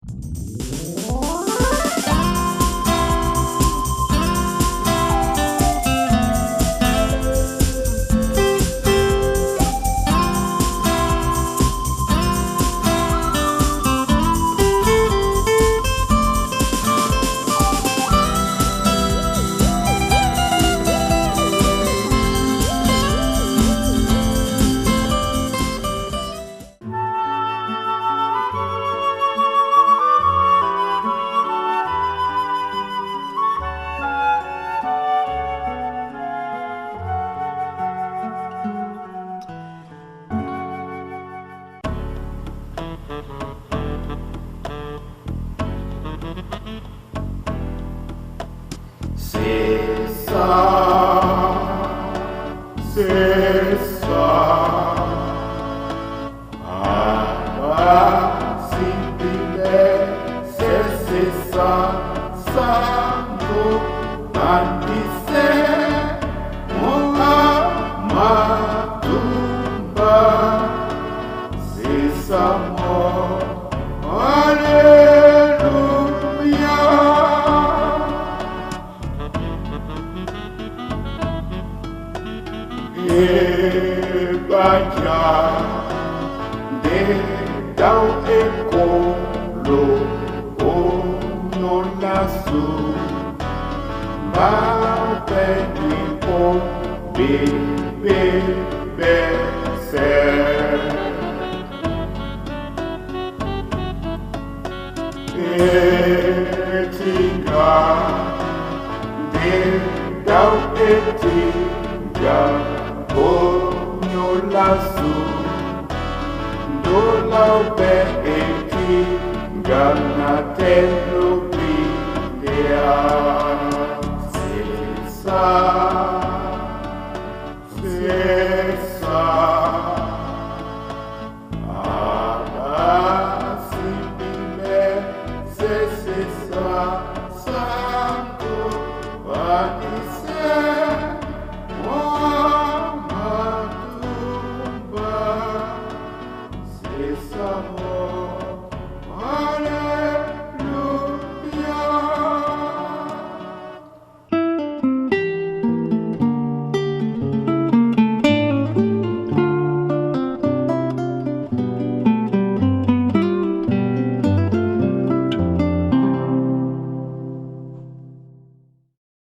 C'est ça, c'est ça, ça nous bandissait, mon Matumba, c'est ça, mon Alléluia. E baja de dau e colo o non lasu ba pe ni po be se e tinga de dau e tinga Ogno lassù, do la be e ti, gannatello